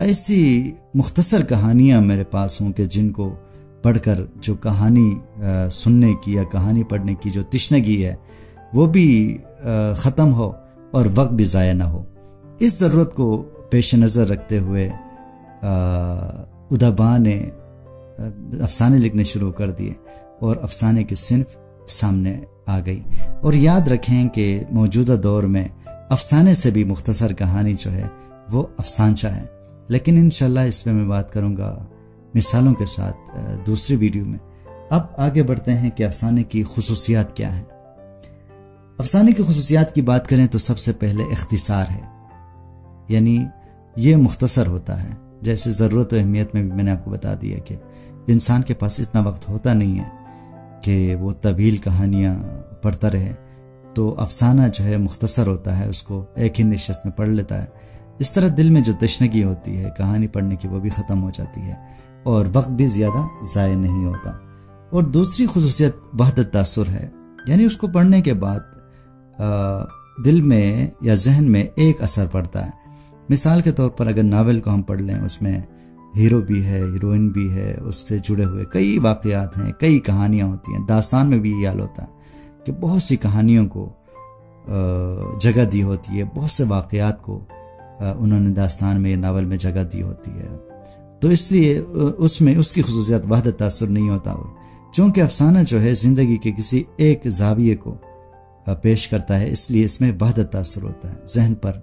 ایسی مختصر کہانیاں میرے پاس ہوں کہ جن کو پڑھ کر جو کہانی سننے کی یا کہانی پڑھنے کی جو تشنگی ہے وہ بھی ختم ہو اور وقت بھی ضائع نہ ہو۔ اس ضرورت کو پیش نظر رکھتے ہوئے ادبا نے افسانے لکھنے شروع کر دیے اور افسانے کی صنف سامنے آ گئی۔ اور یاد رکھیں کہ موجودہ دور میں افسانے سے بھی مختصر کہانی جو ہے وہ افسانچہ ہے، لیکن انشاءاللہ اس پہ میں بات کروں گا مثالوں کے ساتھ دوسری ویڈیو میں۔ اب آگے بڑھتے ہیں کہ افسانے کی خصوصیات کیا ہیں۔ افسانے کی خصوصیات کی بات کریں تو سب سے پہلے اختصار ہے، یعنی یہ مختصر ہوتا ہے۔ جیسے ضرورت و اہمیت میں بھی میں نے آپ کو بتا دیا کہ انسان کے پاس اتنا وقت ہوتا نہیں ہے کہ وہ طویل کہانیاں پڑھتا رہے، تو افسانہ جو ہے مختصر ہوتا ہے، اس کو ایک ہی نشست میں پڑھ لیتا ہے۔ اس طرح دل میں جو تشنگی ہوتی ہے کہانی پڑھنے کی وہ بھی ختم ہو جاتی ہے اور وقت بھی زیادہ ضائع نہیں ہوتا۔ اور دوسری خصوصیت وحدت تاثر ہے، یعنی اس کو پڑھنے کے بعد دل میں یا ذہن میں ایک اثر پڑتا ہے۔ مثال کے طور پر اگر ناول کو ہم پڑھ لیں، اس میں ہیرو بھی ہے، ہیروئن بھی ہے، اس سے جڑے ہوئے کئی واقعات ہیں، کئی کہانیاں ہوتی ہیں۔ داستان میں بھی یہ حال ہوتا ہے کہ بہت سی کہانیوں کو جگہ دی ہوتی ہے، بہت سے واقعات کو انہوں نے داستان میں، ناول میں جگہ دی ہوتی ہے، تو اس لیے اس میں اس کی خصوصیات وحدت تاثر نہیں ہوتا۔ چونکہ افسانہ جو ہے زندگی کے کسی ایک زاویے کو پیش کرتا ہے، اس لیے اس میں وحدت تاثر ہوتا ہے، ذہن پر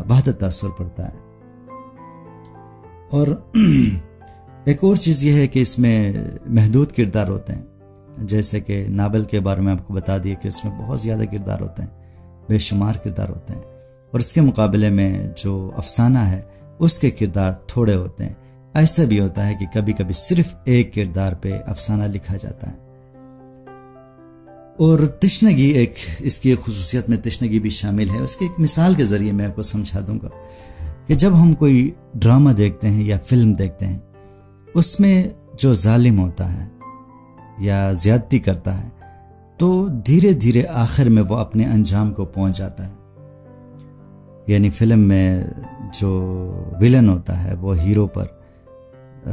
وحدت تاثر پڑتا ہے۔ اور ایک اور چیز یہ ہے کہ اس میں محدود کردار ہوتے ہیں، جیسے کہ ناول کے بارے میں آپ کو بتا دیا کہ اس میں بہت زیادہ کردار ہوتے ہیں، بے شمار کردار ہوتے ہیں، اور اس کے مقابلے میں جو افسانہ ہے اس کے کردار تھوڑے ہوتے ہیں۔ ایسا بھی ہوتا ہے کہ کبھی کبھی صرف ایک کردار پہ افسانہ لکھا جاتا ہے۔ اور تشنگی ایک اس کی خصوصیت میں تشنگی بھی شامل ہے۔ اس کی ایک مثال کے ذریعے میں آپ کو سمجھا دوں گا کہ جب ہم کوئی ڈرامہ دیکھتے ہیں یا فلم دیکھتے ہیں، اس میں جو ظالم ہوتا ہے یا زیادتی کرتا ہے تو دھیرے دھیرے آخر میں وہ اپنے انجام کو پہنچ جاتا ہے۔ یعنی فلم میں جو ویلن ہوتا ہے وہ ہیرو پر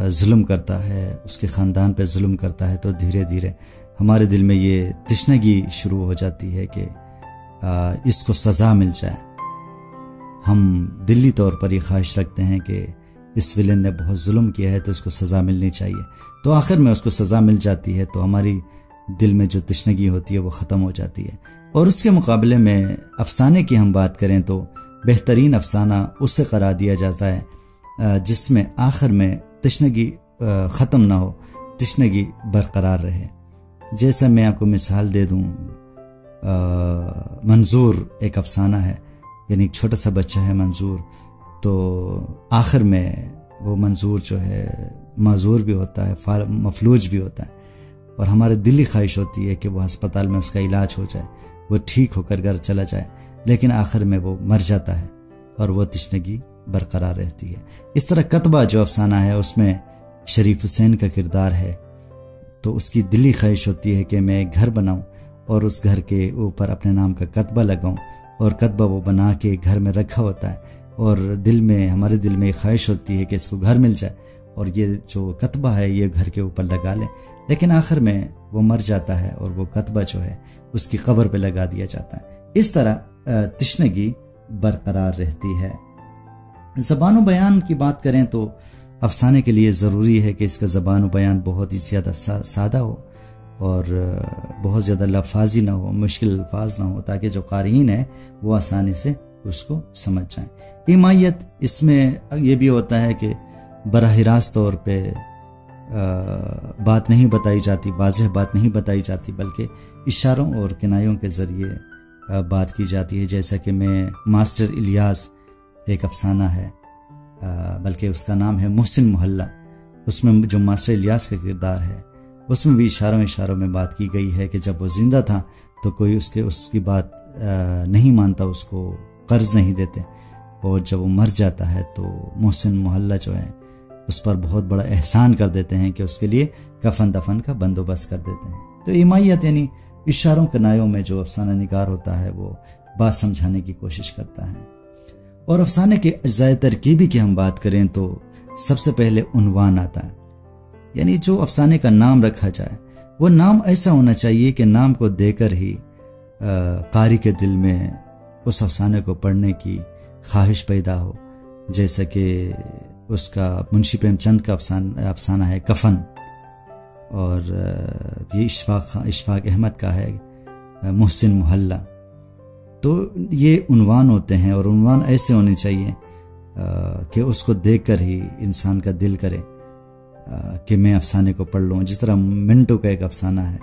ظلم کرتا ہے، اس کے خاندان پہ ظلم کرتا ہے، تو دھیرے دھیرے ہمارے دل میں یہ تشنگی شروع ہو جاتی ہے کہ اس کو سزا مل جائے۔ ہم دلی طور پر یہ خواہش رکھتے ہیں کہ اس ویلن نے بہت ظلم کیا ہے تو اس کو سزا ملنی چاہیے، تو آخر میں اس کو سزا مل جاتی ہے، تو ہماری دل میں جو تشنگی ہوتی ہے وہ ختم ہو جاتی ہے۔ اور اس کے مقابلے میں افسانے کی ہم بات کریں تو بہترین افسانہ اسے قرار دیا جاتا ہے جس میں آخر میں تشنگی ختم نہ ہو، تشنگی برقرار رہے۔ جیسا میں آپ کو مثال دے دوں، منظور ایک افسانہ ہے، یعنی ایک چھوٹا سا بچہ ہے منظور، تو آخر میں وہ منظور جو ہے معذور بھی ہوتا ہے، مفلوج بھی ہوتا ہے، اور ہمارے دلی خواہش ہوتی ہے کہ وہ ہسپتال میں اس کا علاج ہو جائے، وہ ٹھیک ہو کر گھر چلا جائے، لیکن آخر میں وہ مر جاتا ہے اور وہ تشنگی برقرار رہتی ہے۔ اس طرح کتبہ جو افسانہ ہے اس میں شریف حسین کا کردار ہے، تو اس کی دلی خواہش ہوتی ہے کہ میں ایک گھر بناؤں اور اس گھر کے اوپر اپنے نام کا کتبہ لگاؤں، اور کتبہ وہ بنا کے گھر میں رکھا ہوتا ہے، اور ہمارے دل میں خواہش ہوتی ہے کہ اس کو گھر مل جائے اور یہ جو کتبہ ہے یہ گھر کے اوپر لگا لیں، لیکن آخر میں وہ مر جاتا ہے اور وہ کتبہ جو ہے اس کی قبر پہ لگا دیا جاتا ہے۔ اس طرح تشنگی برقرار رہتی ہے۔ زبان و بیان کی بات کریں تو افسانے کے لیے ضروری ہے کہ اس کا زبان و بیان بہت ہی زیادہ سادہ ہو اور بہت زیادہ لفاظی نہ ہو، مشکل الفاظ نہ ہو، تاکہ جو قارئین ہیں وہ آسانی سے اس کو سمجھ جائیں۔ ایمائیت اس میں یہ بھی ہوتا ہے کہ براہ راست طور پہ بات نہیں بتائی جاتی، واضح بات نہیں بتائی جاتی، بلکہ اشاروں اور کنایوں کے ذریعے بات کی جاتی ہے۔ جیسا کہ میں ماسٹر الیاس ایک افسانہ ہے، بلکہ اس کا نام ہے محسن محلہ، اس میں جو ماسٹر الیاس کا کردار ہے اس میں بھی اشاروں میں بات کی گئی ہے کہ جب وہ زندہ تھا تو کوئی اس کی بات نہیں مانتا، اس کو قرض نہیں دیتے، اور جب وہ مر جاتا ہے تو محسن محلہ جو ہے اس پر بہت بڑا احسان کر دیتے ہیں کہ اس کے لیے کفن دفن کا بندوبست کر دیتے ہیں۔ تو ایمائیت یعنی اشاروں کنایوں میں جو افسانہ نگار ہوتا ہے وہ بات سمجھانے کی کوشش کرتا ہے۔ اور افسانے کے اجزائے ترکیبی کی ہم بات کریں تو سب سے پہلے عنوان آتا ہے، یعنی جو افسانے کا نام رکھا جائے وہ نام ایسا ہونا چاہیے کہ نام کو دے کر ہی قاری کے دل میں اس افسانے کو پڑھنے کی خواہش پیدا ہو، جیسا کہ اس کا منشی پریم چند کا افسانہ ہے کفن، اور یہ اشفاق احمد کا ہے محسن محلہ۔ تو یہ عنوان ہوتے ہیں، اور عنوان ایسے ہونے چاہیے کہ اس کو دیکھ کر ہی انسان کا دل کرے کہ میں افسانے کو پڑھ لوں، جس طرح منٹو کا ایک افسانہ ہے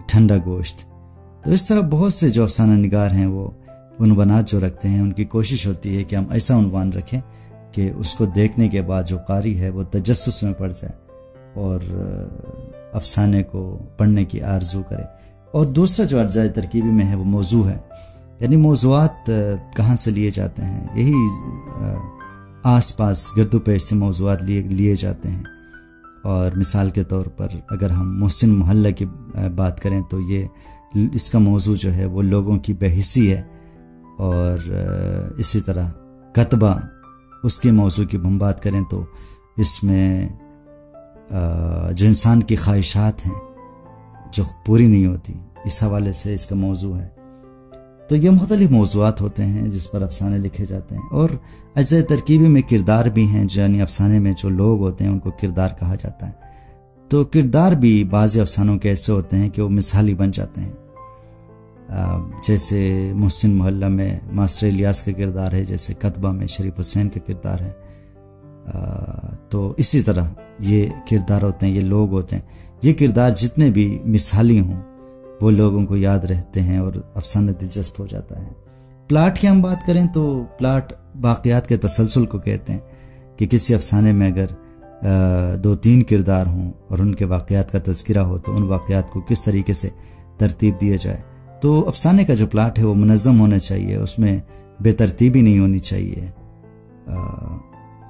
ٹھنڈا گوشت۔ تو اس طرح بہت سے جو افسانہ نگار ہیں وہ عنوانات جو رکھتے ہیں، ان کی کوشش ہوتی ہے کہ ہم ایسا عنوان رکھیں کہ اس کو دیکھنے کے بعد جو قاری ہے وہ تجسس میں پڑ جائے اور افسانے کو پڑھنے کی آرزو کرے۔ اور دوسرا جو اجزائے ترکیبی میں ہے وہ موضوع ہے، یعنی موضوعات کہاں سے لیے جاتے ہیں، یہی آس پاس گرد و پیش سے موضوعات لیے جاتے ہیں۔ اور مثال کے طور پر اگر ہم محسن محلہ کی بات کریں تو اس کا موضوع جو ہے وہ لوگوں کی بے حسی ہے، اور اسی طرح کتبہ اس کے موضوع کی ہم بات کریں تو اس میں جو انسان کی خواہشات ہیں جو پوری نہیں ہوتی، اس حوالے سے اس کا موضوع ہے۔ تو یہ مختلف موضوعات ہوتے ہیں جس پر افسانے لکھے جاتے ہیں۔ اور اجزائے ترکیبی میں کردار بھی ہیں، یعنی افسانے میں جو لوگ ہوتے ہیں ان کو کردار کہا جاتا ہے۔ تو کردار بھی بعض افسانوں کے ایسے ہوتے ہیں کہ وہ مثالی بن جاتے ہیں، جیسے محسن محلہ میں ماسٹر الیاس کا کردار ہے، جیسے کتبہ میں شریف حسین کا کردار ہے۔ تو اسی طرح یہ کردار ہوتے ہیں، یہ لوگ ہوتے ہیں، یہ کردار جتنے بھی مثالی ہوں وہ لوگوں کو یاد رہتے ہیں اور افسانہ دلچسپ ہو جاتا ہے۔ پلاٹ کی ہم بات کریں تو پلاٹ واقعات کے تسلسل کو کہتے ہیں، کہ کسی افسانے میں اگر 2-3 کردار ہوں اور ان کے واقعات کا تذکرہ ہو تو ان واقعات کو کس طریقے سے ترتیب دیا جائے۔ تو افسانے کا جو پلاٹ ہے وہ منظم ہونا چاہیے، اس میں بے ترتیبی نہیں ہونی چاہیے۔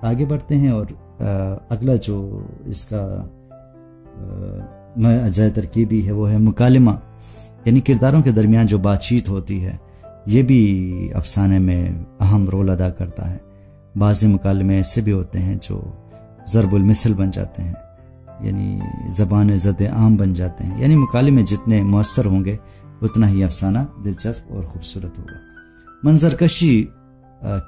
آگے بڑھتے ہیں، اور اگلا جو اس کا اجزائے ترکیبی ہے وہ ہے مکالمہ، یعنی کرداروں کے درمیان جو بات چیت ہوتی ہے، یہ بھی افسانے میں اہم رول ادا کرتا ہے۔ بعض مکالمے ایسے بھی ہوتے ہیں جو ضرب المثل بن جاتے ہیں، یعنی زبان زد عام بن جاتے ہیں، یعنی مکالمے جتنے مؤثر ہوں گے اتنا ہی افسانہ دلچسپ اور خوبصورت ہوگا۔ منظر کشی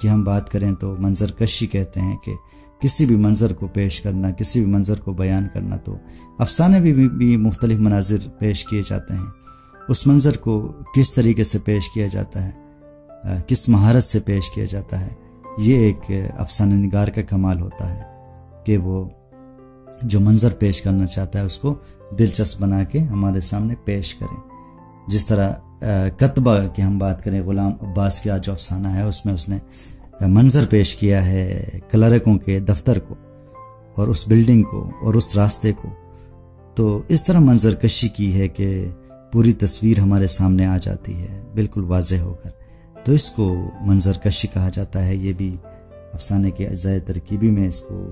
کی ہم بات کریں تو منظر کشی کہتے ہیں کہ کسی بھی منظر کو پیش کرنا، کسی بھی منظر کو بیان کرنا۔ تو افسانے بھی مختلف مناظر پیش کیے جاتے ہیں، اس منظر کو کس طریقے سے پیش کیا جاتا ہے، کس مہارت سے پیش کیا جاتا ہے، یہ ایک افسانہ نگار کا کمال ہوتا ہے کہ وہ جو منظر پیش کرنا چاہتا ہے اس کو دلچسپ بنا کے ہمارے سامنے پیش کریں۔ جس طرح کتبہ کی ہم بات کریں، غلام عباس کا جو افسانہ ہے اس میں اس نے منظر پیش کیا ہے کلرکوں کے دفتر کو اور اس بلڈنگ کو اور اس راستے کو۔ تو اس طرح منظر کشی کی ہے کہ پوری تصویر ہمارے سامنے آ جاتی ہے بالکل واضح ہو کر، تو اس کو منظر کشی کہا جاتا ہے۔ یہ بھی افسانے کے اجزائے ترکیبی میں اس کو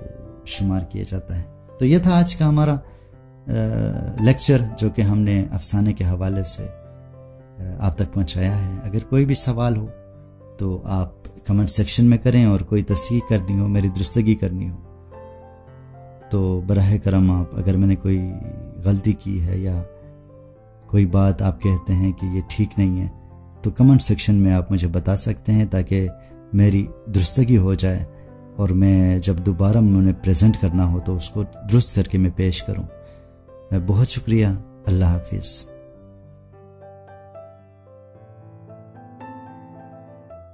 شمار کیا جاتا ہے۔ تو یہ تھا آج کا ہمارا لیکچر جو کہ ہم نے افسانے کے حوالے سے آپ تک پہنچایا ہے۔ اگر کوئی بھی سوال ہو تو آپ کمنٹ سیکشن میں کریں، اور کوئی تصحیح کرنی ہو، میری درستگی کرنی ہو تو براہ کرم آپ، اگر میں نے کوئی غلطی کی ہے یا کوئی بات آپ کہتے ہیں کہ یہ ٹھیک نہیں ہے تو کمنٹ سیکشن میں آپ مجھے بتا سکتے ہیں تاکہ میری درستگی ہو جائے، اور میں جب دوبارہ میں پریزنٹ کرنا ہو تو اس کو درست کر کے میں پیش کروں۔ بہت شکریہ، اللہ حافظ۔